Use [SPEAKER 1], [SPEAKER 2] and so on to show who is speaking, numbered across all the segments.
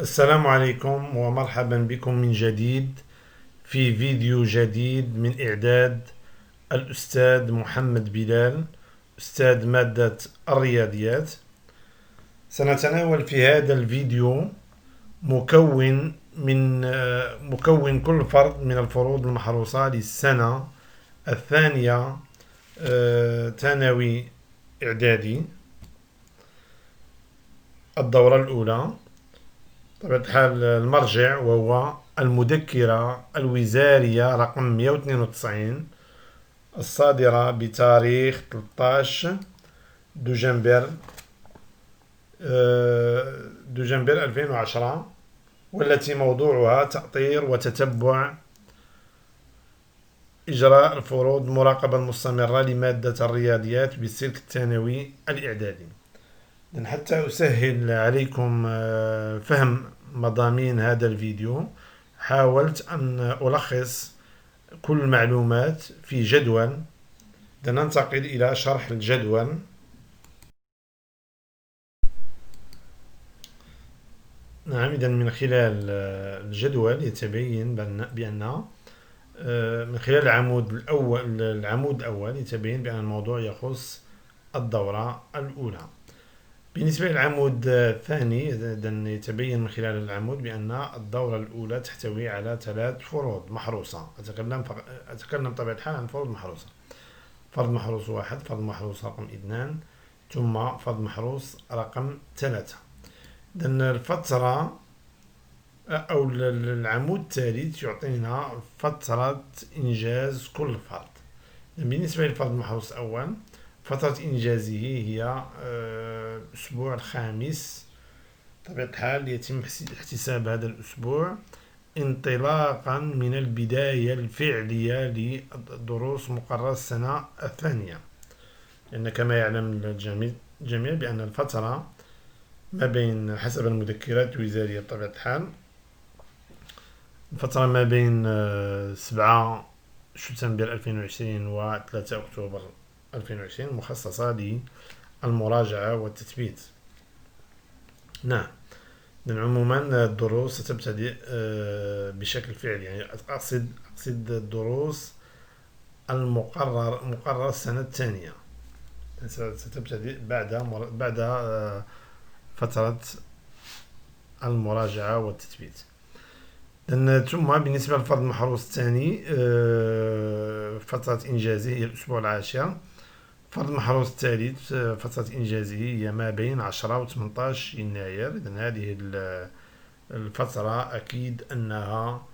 [SPEAKER 1] السلام عليكم ومرحبا بكم من جديد في فيديو جديد من إعداد الأستاذ محمد بلال، أستاذ مادة الرياضيات. سنتناول في هذا الفيديو مكون كل فرد من الفروض المحروسة للسنة الثانية ثانوي إعدادي الدورة الأولى. بطبيعة الحال المرجع وهو المذكرة الوزارية رقم 192 الصادرة بتاريخ 13 دجنبر دجنبر 2010، والتي موضوعها تأطير وتتبع إجراء الفروض المراقبة المستمرة لمادة الرياضيات بالسلك الثانوي الإعدادي. حتى أسهل عليكم فهم مضامين هذا الفيديو، حاولت أن ألخص كل المعلومات في جدول. ننتقل إلى شرح الجدول. نعم، إذن من خلال الجدول يتبين بأن من خلال العمود الأول يتبين بأن الموضوع يخص الدورة الأولى. بالنسبة للعمود الثاني يتبين من خلال العمود بأن الدورة الأولى تحتوي على 3 فروض محروسة. أتكلم بطبيعة الحال عن فروض محروسة: فرض محروس 1، فرض محروس رقم 2، ثم فرض محروس رقم 3. الفترة أو العمود الثالث يعطينا فترة إنجاز كل فرد. بالنسبة للفرض المحروس الأول، فترة إنجازه هي الأسبوع الخامس. بطبيعة الحال يتم احتساب هذا الأسبوع انطلاقا من البداية الفعلية لدروس مقرر السنة الثانية، لأن كما يعلم الجميع بأن الفترة ما بين، حسب المذكرات الوزارية بطبيعة الحال، الفترة ما بين 7 شتنبر 2020 و 3 أكتوبر 2020 مخصصة للمراجعة والتثبيت. نعم، عموما الدروس ستبتدئ بشكل فعلي، يعني أقصد الدروس مقرر السنة الثانية ستبتدئ بعد فترة المراجعة والتثبيت. ثم بالنسبة للفرض المحروس الثاني، فترة إنجازه هي الأسبوع العاشر. فرض المحروس الثالث فترة إنجازه هي ما بين 10 و 18 يناير. إذن هذه الفترة أكيد أنها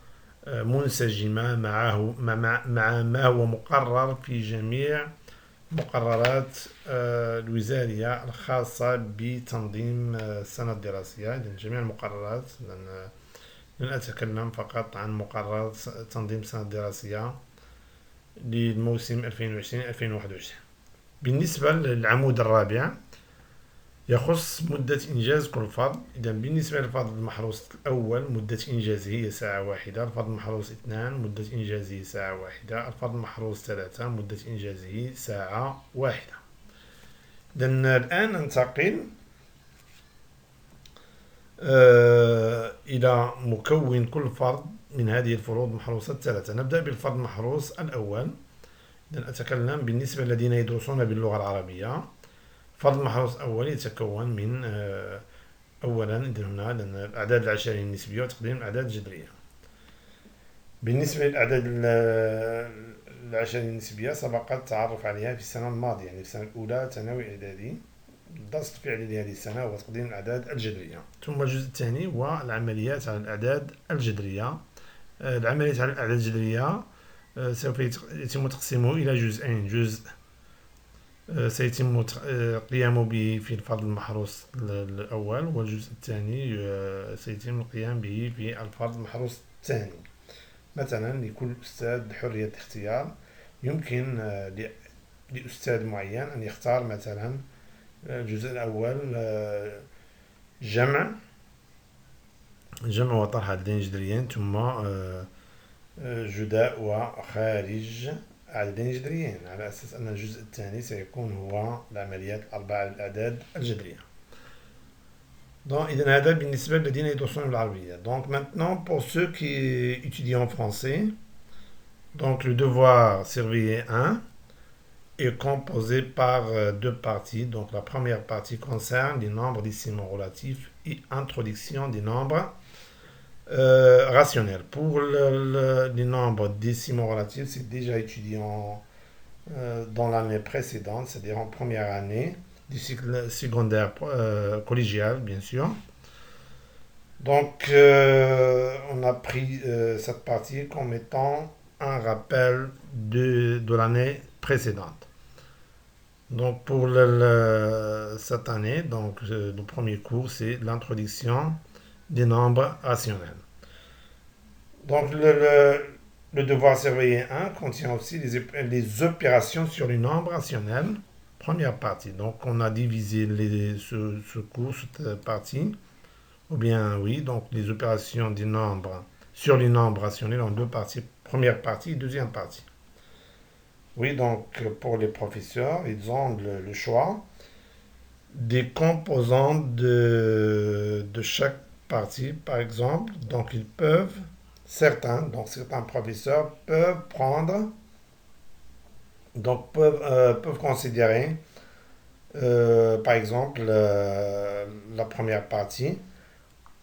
[SPEAKER 1] منسجمة مع ما هو مقرر في جميع مقررات الوزارية الخاصة بتنظيم السنة الدراسية. إذن جميع المقررات، لن أتكلم فقط عن مقرر تنظيم السنة الدراسية للموسم 2020-2021. بالنسبة للعمود الرابع يخص مدة إنجاز كل فرد. إذا بالنسبة للفرض المحروس الأول مدة إنجازه هي ساعة واحدة، الفرض المحروس 2 مدة إنجازه ساعة واحدة، الفرض المحروس 3 مدة إنجازه ساعة واحدة. الآن ننتقل إلى مكون كل فرد من هذه الفروض المحروسة الثلاثة. نبدأ بالفرض المحروس الأول. أتكلم بالنسبة للذين يدرسون باللغة العربية. فرض المحروس الأول يتكون من أولا هنا الأعداد العشرية النسبية وتقديم الأعداد الجذرية. بالنسبة للأعداد العشرية النسبية سبق التعرف عليها في السنة الماضية، يعني في السنة الأولى ثانوي إعدادي. الدرس الفعلي لهذه السنة هو تقديم الأعداد الجذرية. ثم الجزء الثاني هو العمليات على الأعداد الجذرية. العمليات على الأعداد الجذرية سوف يتم تقسيمه إلى جزئين: جزء سيتم القيام به في الفرض المحروس الأول، والجزء الثاني سيتم القيام به في الفرض المحروس الثاني. مثلا لكل أستاذ حرية الاختيار، يمكن لأستاذ معين أن يختار مثلا الجزء الأول جمع وطرح عددين جذريين، ثم جداء وخارج عددين جذريين، على أساس أن الجزء الثاني سيكون هو العمليات الأربعة للأعداد الجذرية. Donc, إذا هذا بالنسبة للذين يدرسون بالعربية. Donc, maintenant, pour ceux qui étudient en français, donc le devoir surveiller 1 est composé par deux parties. Donc, la première partie concerne les nombres décimaux relatifs et introduction des nombres rationnels. Pour les nombres décimaux relatifs, c'est déjà étudié dans l'année précédente, c'est-à-dire en première année du cycle secondaire collégial, bien sûr. Donc, on a pris cette partie comme étant un rappel de l'année précédente. Donc, pour cette année, donc, le premier cours, c'est l'introduction des nombres rationnels. Donc, le devoir surveiller 1 contient aussi les opérations sur les nombres rationnels. Première partie. Donc, on a divisé ce cours, cette partie. Ou bien, oui, donc les opérations des nombres sur les nombres rationnels en deux parties. Première partie et deuxième partie. Oui, donc pour les professeurs, ils ont le choix des composants de chaque partie, par exemple. Donc, ils peuvent, certains professeurs peuvent prendre, donc peuvent considérer, par exemple, la première partie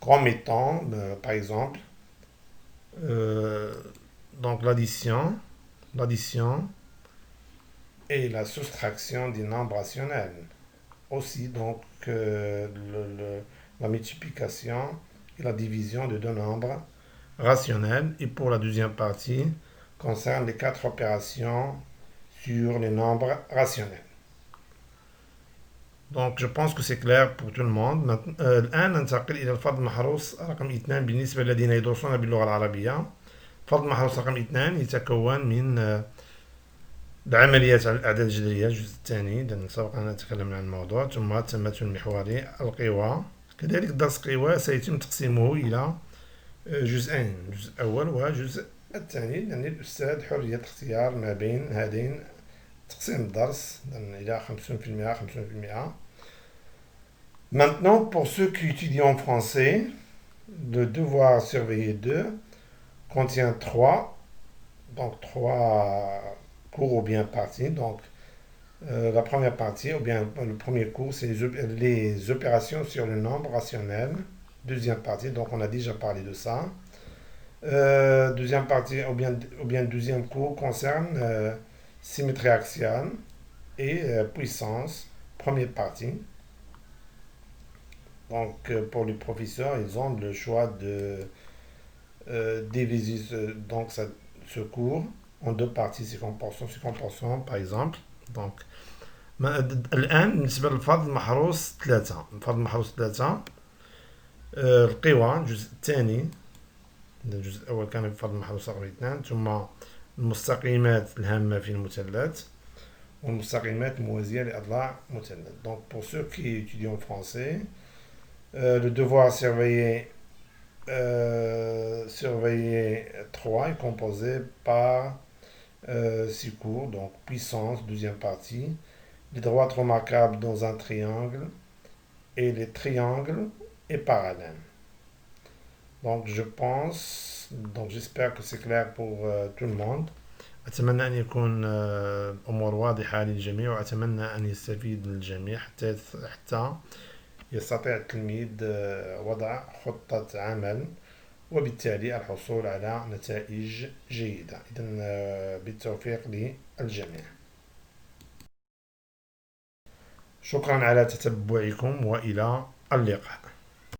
[SPEAKER 1] comme étant, par exemple, euh, donc l'addition et la soustraction des nombres rationnels. Aussi, donc, la multiplication et la division de deux nombres rationnels. Et pour la deuxième partie, concerne les quatre opérations sur les nombres rationnels. Donc, je pense que c'est clair pour tout le monde. الآن ننتقل إلى الفرض المحروس رقم 2 بالنسبة للذين يدرسون باللغة العربية. فرض المحروس رقم 2 يتكون من العمليات على الأعداد الجذرية الجزء الثاني، لأن سبق أن تكلمنا عن الموضوع، ثم التمثل المحوري، القوى. كذلك درس قوى سيتم تقسيمه إلى جزئين، الجزء الأول والجزء الثاني، لأن الأستاذ حرية اختيار ما بين هذين تقسيم الدرس إلى 50% 50%. Maintenant, pour ceux qui étudient en français, le devoir surveiller 2 contient 3 cours ou bien parties. Donc, la première partie, ou bien le premier cours, c'est les opérations sur le nombre rationnel. Deuxième partie, donc on a déjà parlé de ça. Deuxième partie, ou bien deuxième cours concerne symétrie axiale et puissance. Première partie. Donc, pour les professeurs, ils ont le choix de diviser ce cours en deux parties, 50%, 50%, par exemple. Donc, الآن بالنسبة للفرض المحروس 3. الفرض المحروس 3 القوى الجزء الثاني. الجزء الأول كان الفرض المحروس رقم 2، ثم المستقيمات الهامة في المثلث والمستقيمات الموازية لأضلاع مثلث. Donc, pour ceux qui étudient en français, le devoir surveiller 3 est composé par 6 cours, donc puissance, deuxième partie, les droites remarquables dans un triangle et les triangles et parallèles. Donc j'espère que c'est clair pour tout le monde. أتمنى أن يكون الأمور واضحة للجميع، وأتمنى أن يستفيد الجميع حتى يستطيع التلميذ وضع خطة عمل وبالتالي الحصول على نتائج جيدة. إذن بالتوفيق للجميع. شكرا على تتبعكم وإلى اللقاء.